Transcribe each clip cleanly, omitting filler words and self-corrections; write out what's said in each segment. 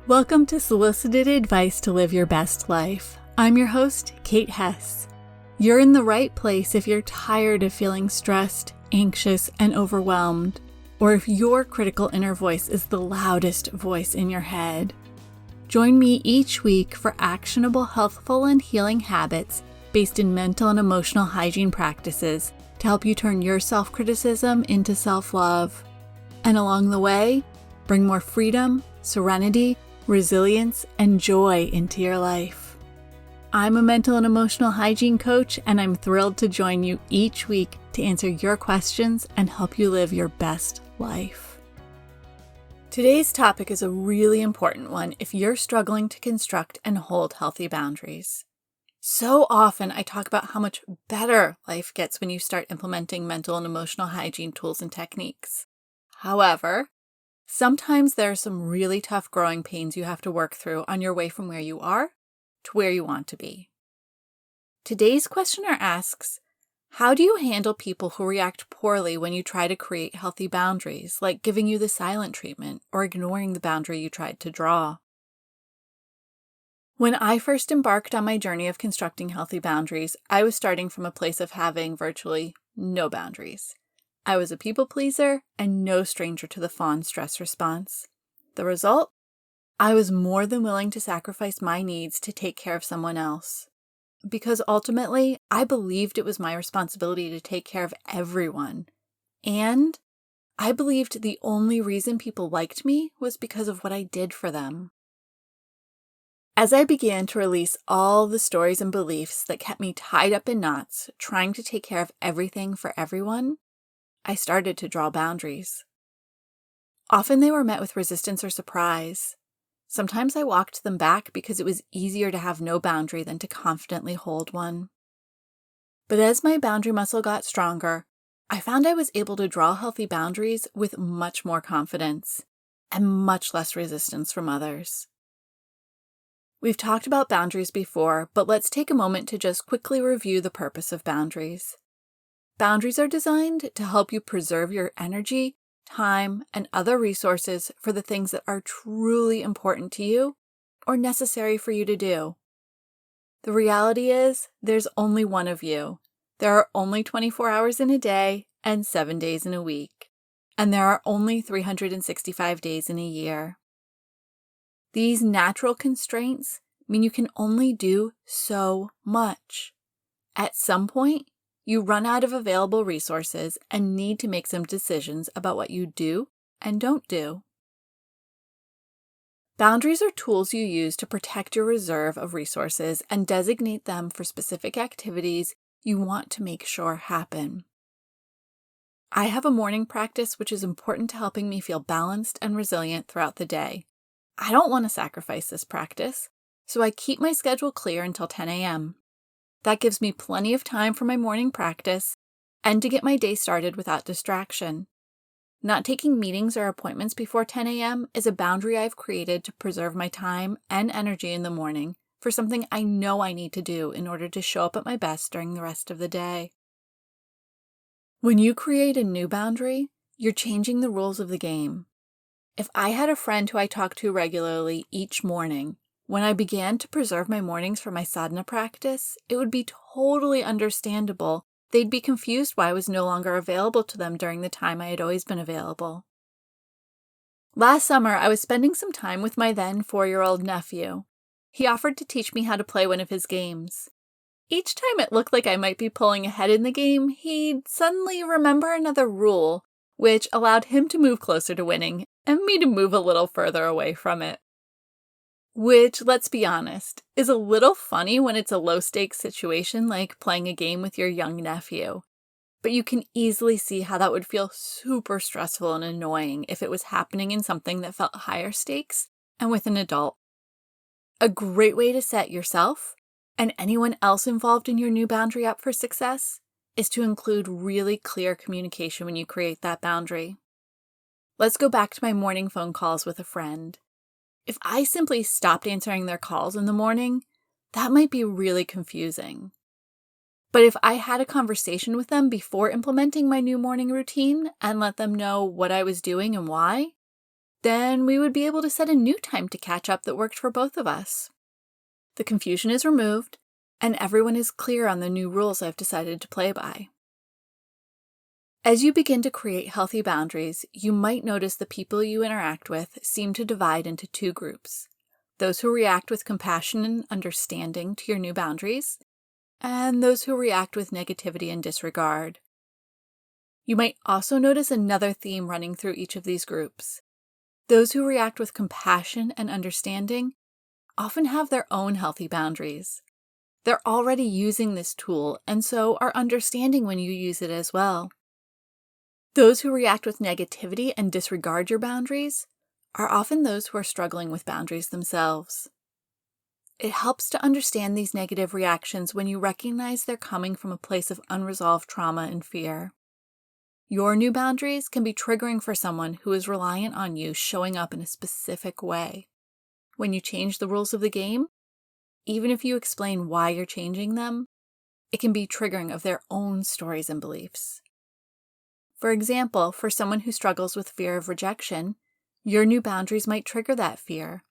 Welcome to Solicited Advice to Live Your Best Life. I'm your host, Kate Hess. You're in the right place if you're tired of feeling stressed, anxious, and overwhelmed, or if your critical inner voice is the loudest voice in your head. Join me each week for actionable, healthful, and healing habits based in mental and emotional hygiene practices to help you turn your self-criticism into self-love. And along the way, bring more freedom, serenity, resilience, and joy into your life. I'm a mental and emotional hygiene coach, and I'm thrilled to join you each week to answer your questions and help you live your best life. Today's topic is a really important one if you're struggling to construct and hold healthy boundaries. So often I talk about how much better life gets when you start implementing mental and emotional hygiene tools and techniques. However, sometimes there are some really tough growing pains you have to work through on your way from where you are to where you want to be. Today's questioner asks, how do you handle people who react poorly when you try to create healthy boundaries, like giving you the silent treatment or ignoring the boundary you tried to draw? When I first embarked on my journey of constructing healthy boundaries, I was starting from a place of having virtually no boundaries. I was a people pleaser and no stranger to the fawn stress response. The result? I was more than willing to sacrifice my needs to take care of someone else. Because ultimately, I believed it was my responsibility to take care of everyone. And I believed the only reason people liked me was because of what I did for them. As I began to release all the stories and beliefs that kept me tied up in knots, trying to take care of everything for everyone, I started to draw boundaries. Often they were met with resistance or surprise. Sometimes I walked them back because it was easier to have no boundary than to confidently hold one. But as my boundary muscle got stronger, I found I was able to draw healthy boundaries with much more confidence and much less resistance from others. We've talked about boundaries before, but let's take a moment to just quickly review the purpose of boundaries. Boundaries are designed to help you preserve your energy, time, and other resources for the things that are truly important to you or necessary for you to do. The reality is, there's only one of you. There are only 24 hours in a day and 7 days in a week. And there are only 365 days in a year. These natural constraints mean you can only do so much. At some point, you run out of available resources and need to make some decisions about what you do and don't do. Boundaries are tools you use to protect your reserve of resources and designate them for specific activities you want to make sure happen. I have a morning practice which is important to helping me feel balanced and resilient throughout the day. I don't want to sacrifice this practice, so I keep my schedule clear until 10 a.m. That gives me plenty of time for my morning practice and to get my day started without distraction. Not taking meetings or appointments before 10 a.m. is a boundary I've created to preserve my time and energy in the morning for something I know I need to do in order to show up at my best during the rest of the day. When you create a new boundary, you're changing the rules of the game. If I had a friend who I talked to regularly each morning, when I began to preserve my mornings for my sadhana practice, it would be totally understandable. They'd be confused why I was no longer available to them during the time I had always been available. Last summer, I was spending some time with my then 4-year-old nephew. He offered to teach me how to play one of his games. Each time it looked like I might be pulling ahead in the game, he'd suddenly remember another rule, which allowed him to move closer to winning and me to move a little further away from it. Which, let's be honest, is a little funny when it's a low-stakes situation like playing a game with your young nephew. But you can easily see how that would feel super stressful and annoying if it was happening in something that felt higher stakes and with an adult. A great way to set yourself and anyone else involved in your new boundary up for success is to include really clear communication when you create that boundary. Let's go back to my morning phone calls with a friend. If I simply stopped answering their calls in the morning, that might be really confusing. But if I had a conversation with them before implementing my new morning routine and let them know what I was doing and why, then we would be able to set a new time to catch up that worked for both of us. The confusion is removed, and everyone is clear on the new rules I've decided to play by. As you begin to create healthy boundaries, you might notice the people you interact with seem to divide into two groups: those who react with compassion and understanding to your new boundaries, and those who react with negativity and disregard. You might also notice another theme running through each of these groups. Those who react with compassion and understanding often have their own healthy boundaries. They're already using this tool and so are understanding when you use it as well. Those who react with negativity and disregard your boundaries are often those who are struggling with boundaries themselves. It helps to understand these negative reactions when you recognize they're coming from a place of unresolved trauma and fear. Your new boundaries can be triggering for someone who is reliant on you showing up in a specific way. When you change the rules of the game, even if you explain why you're changing them, it can be triggering of their own stories and beliefs. For example, for someone who struggles with fear of rejection, your new boundaries might trigger that fear,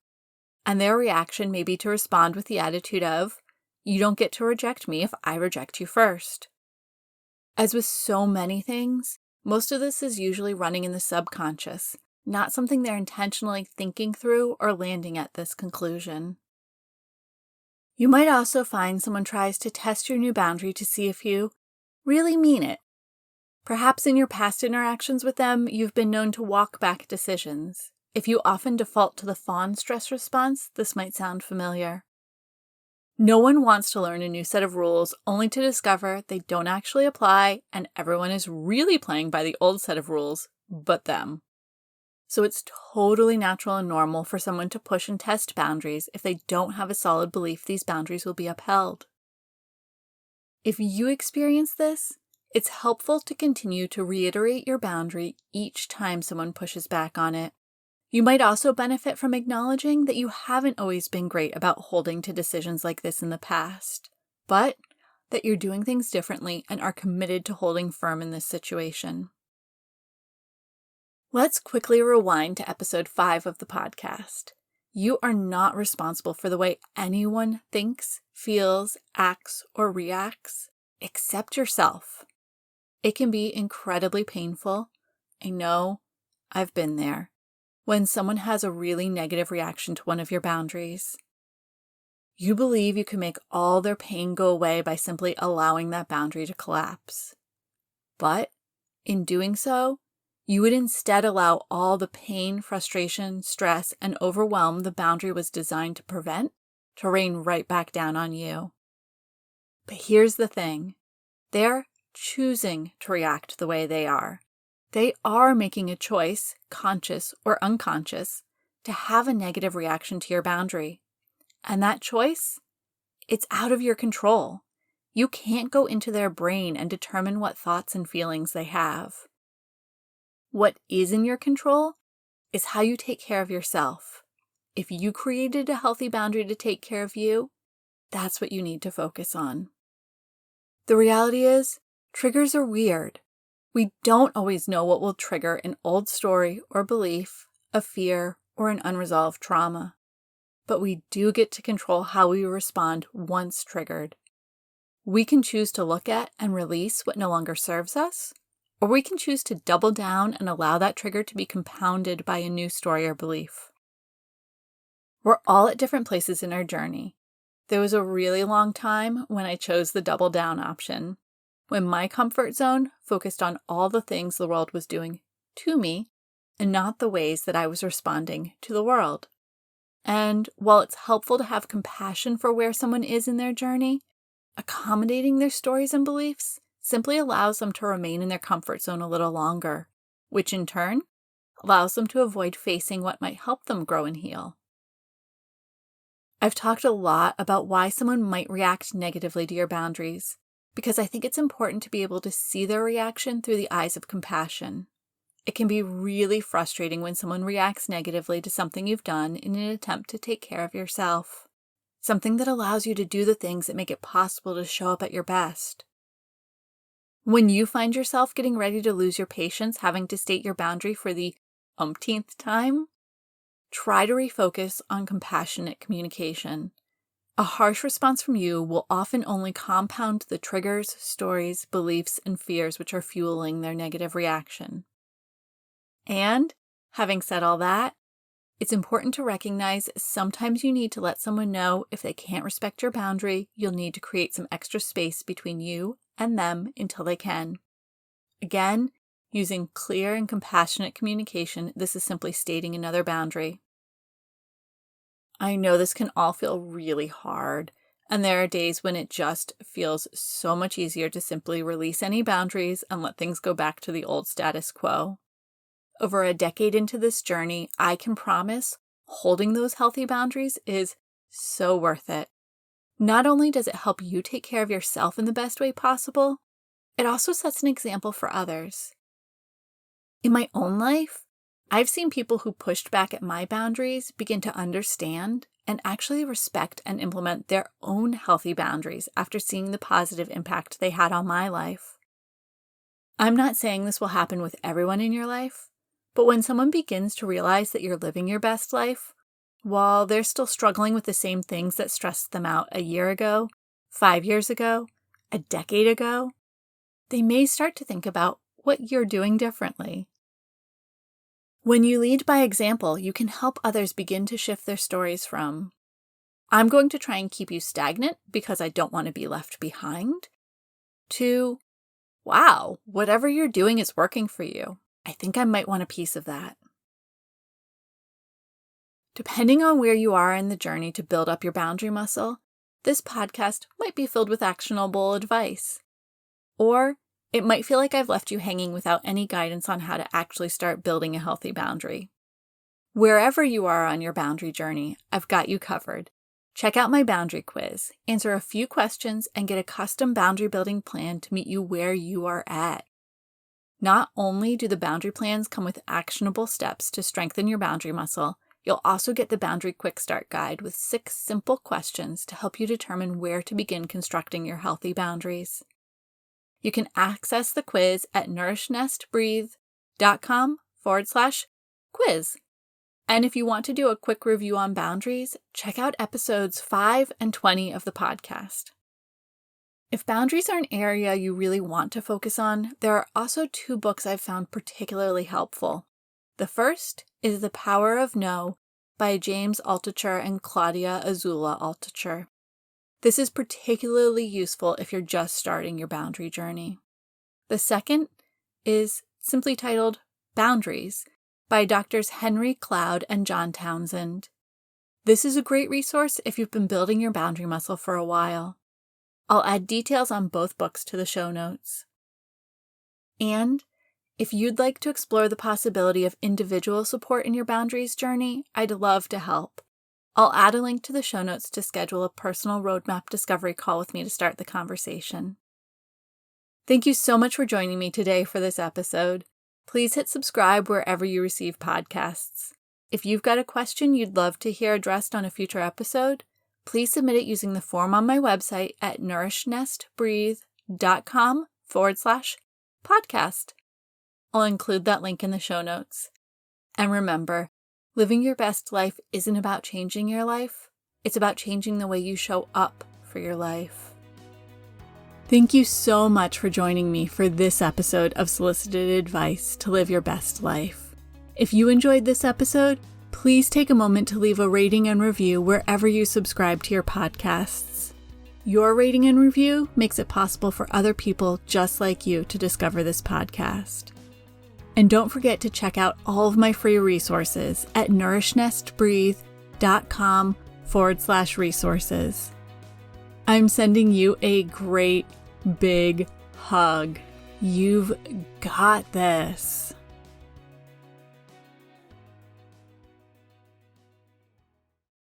and their reaction may be to respond with the attitude of, "You don't get to reject me if I reject you first." As with so many things, most of this is usually running in the subconscious, not something they're intentionally thinking through or landing at this conclusion. You might also find someone tries to test your new boundary to see if you really mean it. Perhaps in your past interactions with them, you've been known to walk back decisions. If you often default to the fawn stress response, this might sound familiar. No one wants to learn a new set of rules only to discover they don't actually apply and everyone is really playing by the old set of rules, but them. So it's totally natural and normal for someone to push and test boundaries if they don't have a solid belief these boundaries will be upheld. If you experience this, it's helpful to continue to reiterate your boundary each time someone pushes back on it. You might also benefit from acknowledging that you haven't always been great about holding to decisions like this in the past, but that you're doing things differently and are committed to holding firm in this situation. Let's quickly rewind to episode 5 of the podcast. You are not responsible for the way anyone thinks, feels, acts, or reacts, except yourself. It can be incredibly painful. I know, I've been there. When someone has a really negative reaction to one of your boundaries. You believe you can make all their pain go away by simply allowing that boundary to collapse. But in doing so, you would instead allow all the pain, frustration, stress, and overwhelm the boundary was designed to prevent to rain right back down on you. But here's the thing. They're choosing to react the way they are. They are making a choice, conscious or unconscious, to have a negative reaction to your boundary. And that choice, it's out of your control. You can't go into their brain and determine what thoughts and feelings they have. What is in your control is how you take care of yourself. If you created a healthy boundary to take care of you, that's what you need to focus on. The reality is, triggers are weird. We don't always know what will trigger an old story or belief, a fear, or an unresolved trauma. But we do get to control how we respond once triggered. We can choose to look at and release what no longer serves us, or we can choose to double down and allow that trigger to be compounded by a new story or belief. We're all at different places in our journey. There was a really long time when I chose the double down option, when my comfort zone focused on all the things the world was doing to me and not the ways that I was responding to the world. And while it's helpful to have compassion for where someone is in their journey, accommodating their stories and beliefs simply allows them to remain in their comfort zone a little longer, which in turn allows them to avoid facing what might help them grow and heal. I've talked a lot about why someone might react negatively to your boundaries, because I think it's important to be able to see their reaction through the eyes of compassion. It can be really frustrating when someone reacts negatively to something you've done in an attempt to take care of yourself, something that allows you to do the things that make it possible to show up at your best. When you find yourself getting ready to lose your patience having to state your boundary for the umpteenth time, try to refocus on compassionate communication. A harsh response from you will often only compound the triggers, stories, beliefs, and fears which are fueling their negative reaction. And, having said all that, it's important to recognize sometimes you need to let someone know if they can't respect your boundary, you'll need to create some extra space between you and them until they can. Again, using clear and compassionate communication, this is simply stating another boundary. I know this can all feel really hard, and there are days when it just feels so much easier to simply release any boundaries and let things go back to the old status quo. Over a decade into this journey, I can promise holding those healthy boundaries is so worth it. Not only does it help you take care of yourself in the best way possible, it also sets an example for others. In my own life, I've seen people who pushed back at my boundaries begin to understand and actually respect and implement their own healthy boundaries after seeing the positive impact they had on my life. I'm not saying this will happen with everyone in your life, but when someone begins to realize that you're living your best life, while they're still struggling with the same things that stressed them out a year ago, 5 years ago, a decade ago, they may start to think about what you're doing differently. When you lead by example, you can help others begin to shift their stories from, I'm going to try and keep you stagnant because I don't want to be left behind, to, wow, whatever you're doing is working for you. I think I might want a piece of that. Depending on where you are in the journey to build up your boundary muscle, this podcast might be filled with actionable advice. Or it might feel like I've left you hanging without any guidance on how to actually start building a healthy boundary. Wherever you are on your boundary journey, I've got you covered. Check out my boundary quiz, answer a few questions, and get a custom boundary building plan to meet you where you are at. Not only do the boundary plans come with actionable steps to strengthen your boundary muscle, you'll also get the Boundary Quick Start Guide with 6 simple questions to help you determine where to begin constructing your healthy boundaries. You can access the quiz at nourishnestbreathe.com/quiz. And if you want to do a quick review on boundaries, check out episodes 5 and 20 of the podcast. If boundaries are an area you really want to focus on, there are also 2 books I've found particularly helpful. The first is The Power of No by James Altucher and Claudia Azula Altucher. This is particularly useful if you're just starting your boundary journey. The second is simply titled Boundaries by Drs. Henry Cloud and John Townsend. This is a great resource if you've been building your boundary muscle for a while. I'll add details on both books to the show notes. And if you'd like to explore the possibility of individual support in your boundaries journey, I'd love to help. I'll add a link to the show notes to schedule a personal roadmap discovery call with me to start the conversation. Thank you so much for joining me today for this episode. Please hit subscribe wherever you receive podcasts. If you've got a question you'd love to hear addressed on a future episode, please submit it using the form on my website at nourishnestbreathe.com/podcast. I'll include that link in the show notes. And remember, living your best life isn't about changing your life. It's about changing the way you show up for your life. Thank you so much for joining me for this episode of Solicited Advice to Live Your Best Life. If you enjoyed this episode, please take a moment to leave a rating and review wherever you subscribe to your podcasts. Your rating and review makes it possible for other people just like you to discover this podcast. And don't forget to check out all of my free resources at nourishnestbreathe.com/resources. I'm sending you a great big hug. You've got this.